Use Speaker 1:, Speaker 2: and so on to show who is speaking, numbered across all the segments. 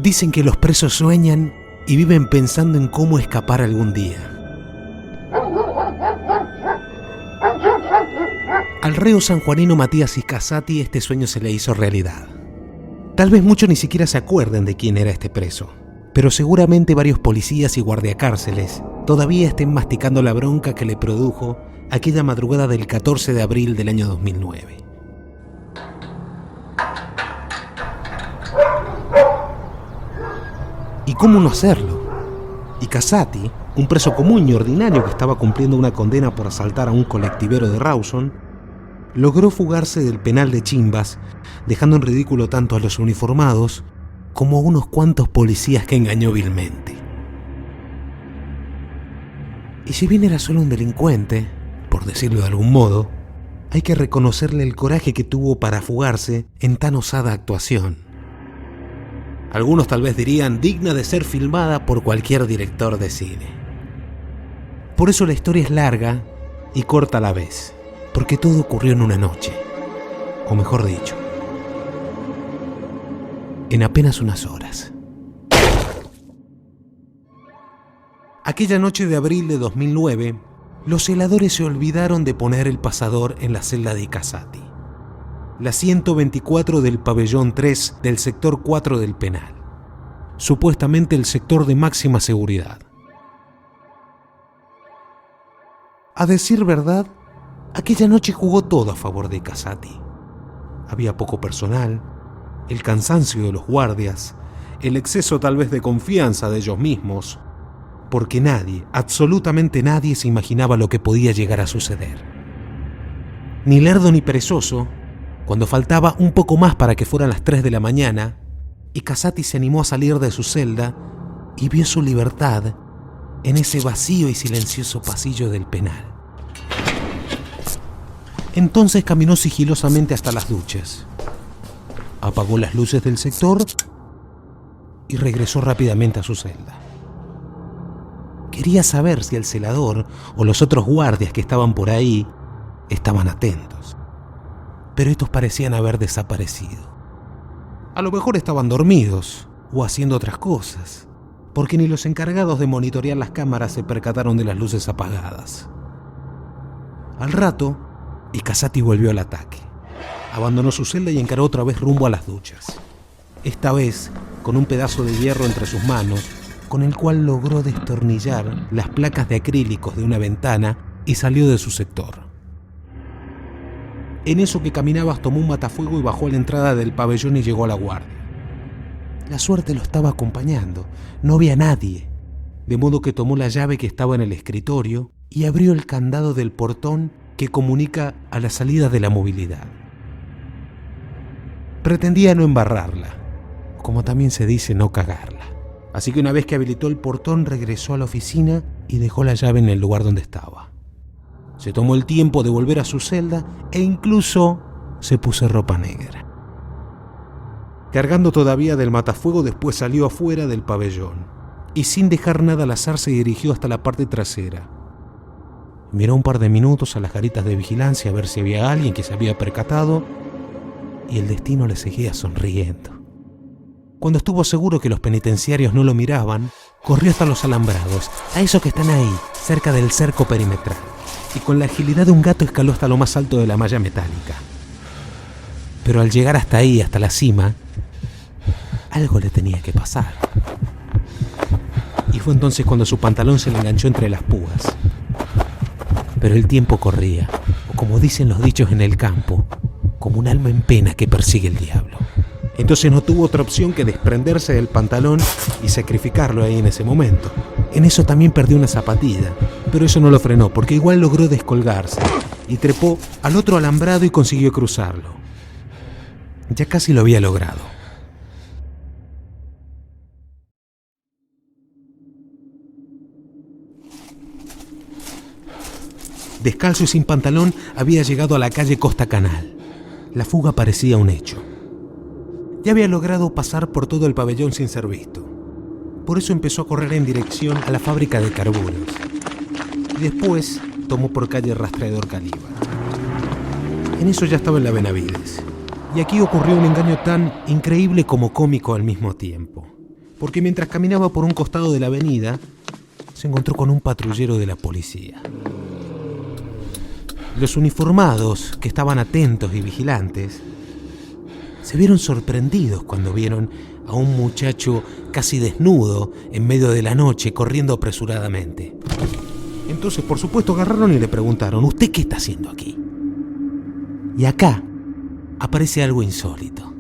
Speaker 1: Dicen que los presos sueñan y viven pensando en cómo escapar algún día. Al reo sanjuanino Matías Casati este sueño se le hizo realidad. Tal vez muchos ni siquiera se acuerden de quién era este preso, pero seguramente varios policías y guardiacárceles todavía estén masticando la bronca que le produjo aquella madrugada del 14 de abril del año 2009. ¿Y cómo no hacerlo? Y Casati, un preso común y ordinario que estaba cumpliendo una condena por asaltar a un colectivero de Rawson, logró fugarse del penal de Chimbas, dejando en ridículo tanto a los uniformados como a unos cuantos policías que engañó vilmente. Y si bien era solo un delincuente, por decirlo de algún modo, hay que reconocerle el coraje que tuvo para fugarse en tan osada actuación. Algunos tal vez dirían digna de ser filmada por cualquier director de cine. Por eso la historia es larga y corta a la vez, porque todo ocurrió en una noche, o mejor dicho, en apenas unas horas. Aquella noche de abril de 2009, los celadores se olvidaron de poner el pasador en la celda de Casati, la 124 del pabellón 3 del sector 4 del penal, supuestamente el sector de máxima seguridad. A decir verdad, aquella noche jugó todo a favor de Casati. Había poco personal, el cansancio de los guardias, el exceso tal vez de confianza de ellos mismos, porque nadie, absolutamente nadie, se imaginaba lo que podía llegar a suceder. Ni lerdo ni perezoso, cuando faltaba un poco más para que fueran las 3 de la mañana, y Casati se animó a salir de su celda y vio su libertad en ese vacío y silencioso pasillo del penal. Entonces caminó sigilosamente hasta las duchas, apagó las luces del sector y regresó rápidamente a su celda. Quería saber si el celador o los otros guardias que estaban por ahí estaban atentos, pero estos parecían haber desaparecido. A lo mejor estaban dormidos o haciendo otras cosas, porque ni los encargados de monitorear las cámaras se percataron de las luces apagadas. Al rato, Casati volvió al ataque. Abandonó su celda y encaró otra vez rumbo a las duchas. Esta vez con un pedazo de hierro entre sus manos, con el cual logró destornillar las placas de acrílicos de una ventana y salió de su sector. En eso que caminaba tomó un matafuego y bajó a la entrada del pabellón y llegó a la guardia. La suerte lo estaba acompañando, no había nadie, de modo que tomó la llave que estaba en el escritorio y abrió el candado del portón que comunica a la salida de la movilidad. Pretendía no embarrarla, como también se dice no cagarla. Así que una vez que habilitó el portón regresó a la oficina y dejó la llave en el lugar donde estaba. Se tomó el tiempo de volver a su celda e incluso se puso ropa negra. Cargando todavía del matafuego, después salió afuera del pabellón y sin dejar nada al azar se dirigió hasta la parte trasera. Miró un par de minutos a las garitas de vigilancia a ver si había alguien que se había percatado y el destino le seguía sonriendo. Cuando estuvo seguro que los penitenciarios no lo miraban, corrió hasta los alambrados, a esos que están ahí, cerca del cerco perimetral, y con la agilidad de un gato escaló hasta lo más alto de la malla metálica. Pero al llegar hasta ahí, hasta la cima, algo le tenía que pasar. Y fue entonces cuando su pantalón se le enganchó entre las púas. Pero el tiempo corría, o como dicen los dichos en el campo, como un alma en pena que persigue el diablo. Entonces no tuvo otra opción que desprenderse del pantalón y sacrificarlo ahí en ese momento. En eso también perdió una zapatilla, pero eso no lo frenó porque igual logró descolgarse y trepó al otro alambrado y consiguió cruzarlo. Ya casi lo había logrado. Descalzo y sin pantalón había llegado a la calle Costa Canal. La fuga parecía un hecho. Ya había logrado pasar por todo el pabellón sin ser visto. Por eso empezó a correr en dirección a la fábrica de carburos. Y después tomó por calle Rastreador Calíbar. En eso ya estaba en la Benavides. Y aquí ocurrió un engaño tan increíble como cómico al mismo tiempo. porque mientras caminaba por un costado de la avenida, se encontró con un patrullero de la policía. Los uniformados, que estaban atentos y vigilantes, se vieron sorprendidos cuando vieron a un muchacho casi desnudo en medio de la noche corriendo apresuradamente. Entonces, por supuesto, agarraron y le preguntaron: ¿usted qué está haciendo aquí? Y acá aparece algo insólito.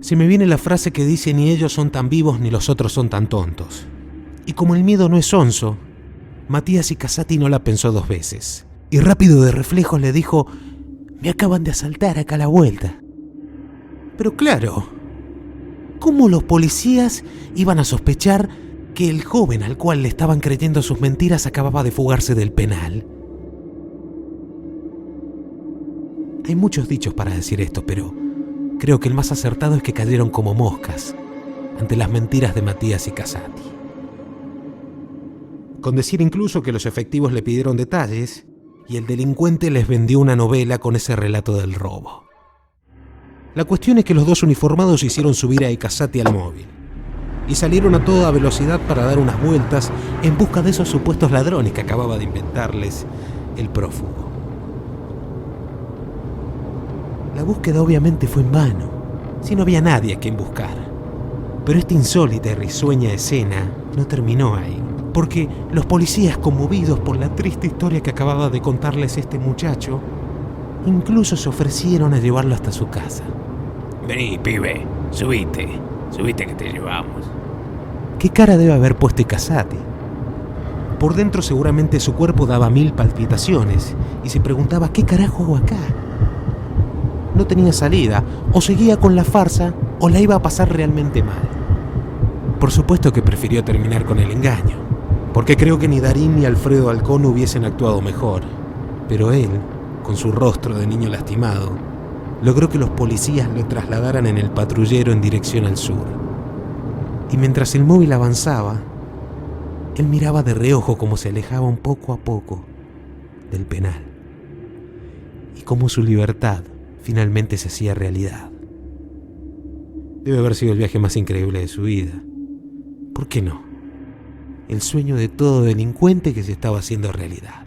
Speaker 1: Se me viene la frase que dice: ni ellos son tan vivos ni los otros son tan tontos. Y como el miedo no es sonso, Matías y Casati no la pensó dos veces. Y rápido de reflejos le dijo: me acaban de asaltar acá a la vuelta. Pero claro, ¿cómo los policías iban a sospechar que el joven al cual le estaban creyendo sus mentiras acababa de fugarse del penal? Hay muchos dichos para decir esto, pero creo que el más acertado es que cayeron como moscas ante las mentiras de Matías y Casati. Con decir incluso que los efectivos le pidieron detalles y el delincuente les vendió una novela con ese relato del robo. La cuestión es que los dos uniformados hicieron subir a Casati al móvil y salieron a toda velocidad para dar unas vueltas en busca de esos supuestos ladrones que acababa de inventarles el prófugo. La búsqueda obviamente fue en vano, si no había nadie a quien buscar. Pero esta insólita y risueña escena no terminó ahí, porque los policías, conmovidos por la triste historia que acababa de contarles este muchacho, incluso se ofrecieron a llevarlo hasta su casa.
Speaker 2: Vení, pibe, subite que te llevamos.
Speaker 1: ¿Qué cara debe haber puesto Casati? Por dentro seguramente su cuerpo daba 1000 palpitaciones y se preguntaba: ¿qué carajo hago acá? No tenía salida, o seguía con la farsa o la iba a pasar realmente mal. Por supuesto que prefirió terminar con el engaño, porque creo que ni Darín ni Alfredo Halcón hubiesen actuado mejor. Pero él, con su rostro de niño lastimado, logró que los policías lo trasladaran en el patrullero en dirección al sur. Y mientras el móvil avanzaba, él miraba de reojo cómo se alejaba un poco a poco del penal y cómo su libertad finalmente se hacía realidad. Debe haber sido el viaje más increíble de su vida. ¿Por qué no? El sueño de todo delincuente que se estaba haciendo realidad.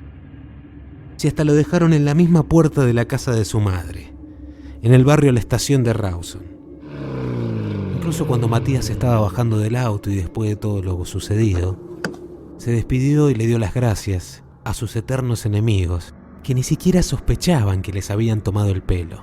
Speaker 1: Si hasta lo dejaron en la misma puerta de la casa de su madre, en el barrio La Estación de Rawson. Incluso cuando Matías estaba bajando del auto y después de todo lo sucedido, se despidió y le dio las gracias a sus eternos enemigos, que ni siquiera sospechaban que les habían tomado el pelo.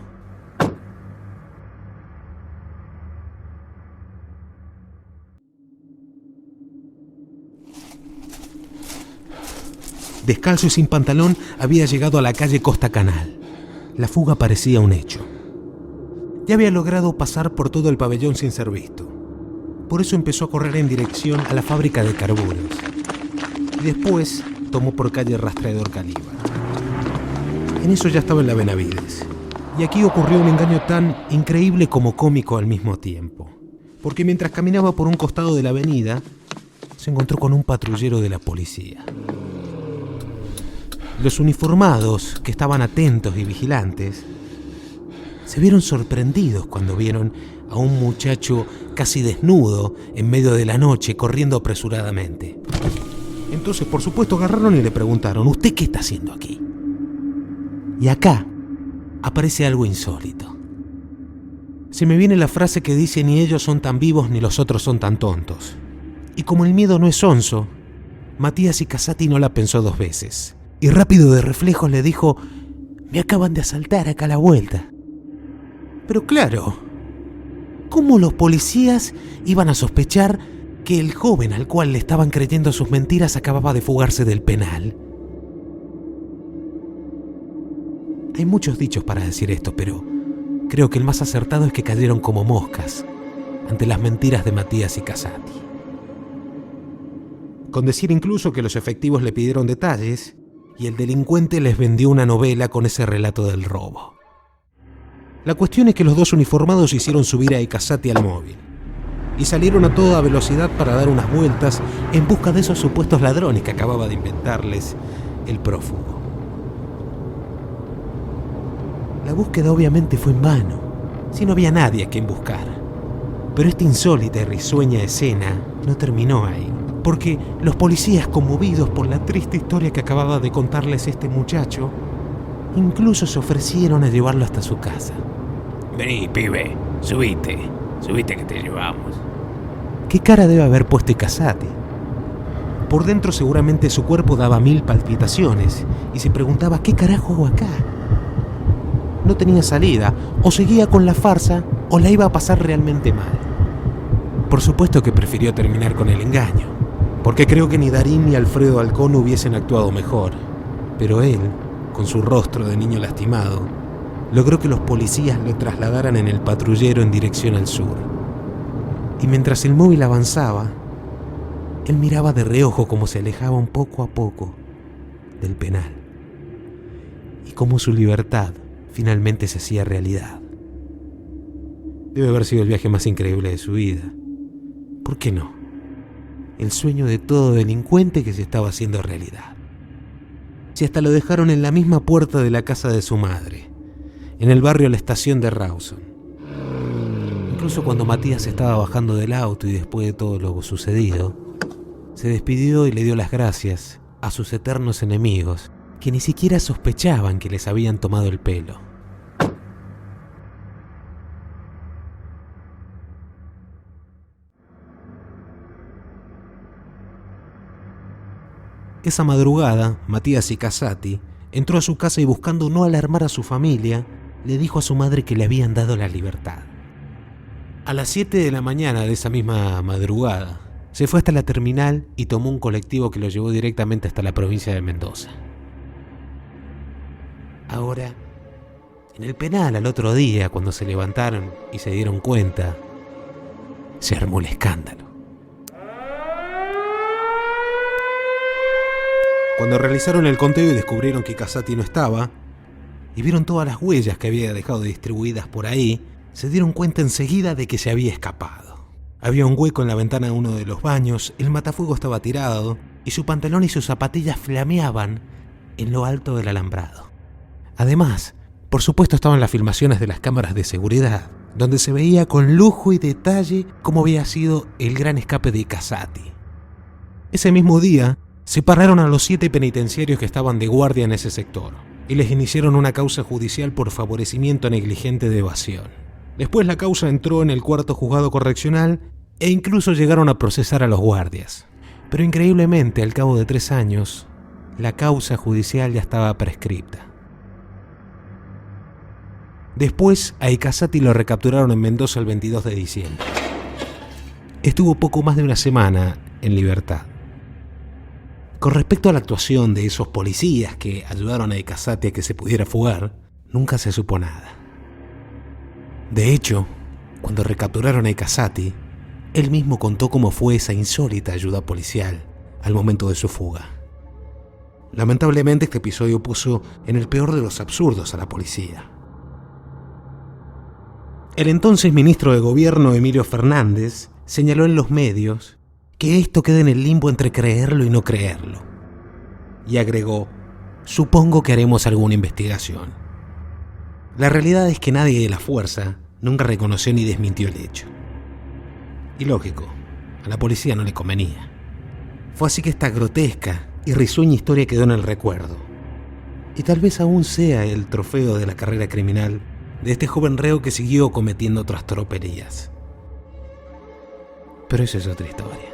Speaker 1: Descalzo y sin pantalón, había llegado a la calle Costa Canal. La fuga parecía un hecho. Ya había logrado pasar por todo el pabellón sin ser visto. Por eso empezó a correr en dirección a la fábrica de carburos. Y después tomó por calle Rastreador Calíbar. En eso ya estaba en la Benavides. Y aquí ocurrió un engaño tan increíble como cómico al mismo tiempo. Porque mientras caminaba por un costado de la avenida, se encontró con un patrullero de la policía. Los uniformados, que estaban atentos y vigilantes, se vieron sorprendidos cuando vieron a un muchacho casi desnudo en medio de la noche corriendo apresuradamente. Entonces, por supuesto, agarraron y le preguntaron: ¿usted qué está haciendo aquí? Y acá aparece algo insólito. Se me viene la frase que dice: ni ellos son tan vivos ni los otros son tan tontos. Y como el miedo no es sonso, Matías y Casati no la pensó dos veces. Y rápido de reflejos le dijo: me acaban de asaltar acá a la vuelta. Pero claro, ¿cómo los policías iban a sospechar que el joven al cual le estaban creyendo sus mentiras acababa de fugarse del penal? Hay muchos dichos para decir esto, pero creo que el más acertado es que cayeron como moscas ante las mentiras de Matías y Casati. Con decir incluso que los efectivos le pidieron detalles y el delincuente les vendió una novela con ese relato del robo. La cuestión es que los dos uniformados hicieron subir a Casati al móvil y salieron a toda velocidad para dar unas vueltas en busca de esos supuestos ladrones que acababa de inventarles el prófugo. La búsqueda obviamente fue en vano, si no había nadie a quien buscar. Pero esta insólita y risueña escena no terminó ahí, porque los policías, conmovidos por la triste historia que acababa de contarles este muchacho, incluso se ofrecieron a llevarlo hasta su casa.
Speaker 2: Vení, pibe, subite que te llevamos.
Speaker 1: ¿Qué cara debe haber puesto Casati? Por dentro seguramente su cuerpo daba 1000 palpitaciones y se preguntaba ¿qué carajo hago acá? No tenía salida, o seguía con la farsa o la iba a pasar realmente mal. Por supuesto que prefirió terminar con el engaño, porque creo que ni Darín ni Alfredo Halcón hubiesen actuado mejor. Pero él, con su rostro de niño lastimado, logró que los policías lo trasladaran en el patrullero en dirección al sur. Y mientras el móvil avanzaba, él miraba de reojo cómo se alejaban poco a poco del penal y cómo su libertad finalmente se hacía realidad. Debe haber sido el viaje más increíble de su vida. ¿Por qué no? El sueño de todo delincuente que se estaba haciendo realidad. Si hasta lo dejaron en la misma puerta de la casa de su madre, en el barrio La Estación de Rawson. Incluso cuando Matías estaba bajando del auto y después de todo lo sucedido, se despidió y le dio las gracias a sus eternos enemigos, que ni siquiera sospechaban que les habían tomado el pelo. Esa madrugada, Matías y Casati entró a su casa y, buscando no alarmar a su familia, le dijo a su madre que le habían dado la libertad. A las 7 de la mañana de esa misma madrugada, se fue hasta la terminal y tomó un colectivo que lo llevó directamente hasta la provincia de Mendoza. Ahora, en el penal al otro día, cuando se levantaron y se dieron cuenta, se armó el escándalo. Cuando realizaron el conteo y descubrieron que Casati no estaba, y vieron todas las huellas que había dejado distribuidas por ahí, se dieron cuenta enseguida de que se había escapado. Había un hueco en la ventana de uno de los baños, el matafuego estaba tirado, y su pantalón y sus zapatillas flameaban en lo alto del alambrado. Además, por supuesto, estaban las filmaciones de las cámaras de seguridad, donde se veía con lujo y detalle cómo había sido el gran escape de Casati. Ese mismo día, separaron a los 7 penitenciarios que estaban de guardia en ese sector y les iniciaron una causa judicial por favorecimiento negligente de evasión. Después la causa entró en el 4º juzgado correccional e incluso llegaron a procesar a los guardias. Pero increíblemente, al cabo de 3 años, la causa judicial ya estaba prescripta. Después, a Casati lo recapturaron en Mendoza el 22 de diciembre. Estuvo poco más de una semana en libertad. Con respecto a la actuación de esos policías que ayudaron a Casati a que se pudiera fugar, nunca se supo nada. De hecho, cuando recapturaron a Casati, él mismo contó cómo fue esa insólita ayuda policial al momento de su fuga. Lamentablemente, este episodio puso en el peor de los absurdos a la policía. El entonces ministro de Gobierno, Emilio Fernández, señaló en los medios que esto queda en el limbo entre creerlo y no creerlo. Y agregó: supongo que haremos alguna investigación. La realidad es que nadie de la fuerza nunca reconoció ni desmintió el hecho. Y lógico, a la policía no le convenía. Fue así que esta grotesca y risueña historia quedó en el recuerdo. Y tal vez aún sea el trofeo de la carrera criminal de este joven reo que siguió cometiendo otras tropelías. Pero eso es otra historia.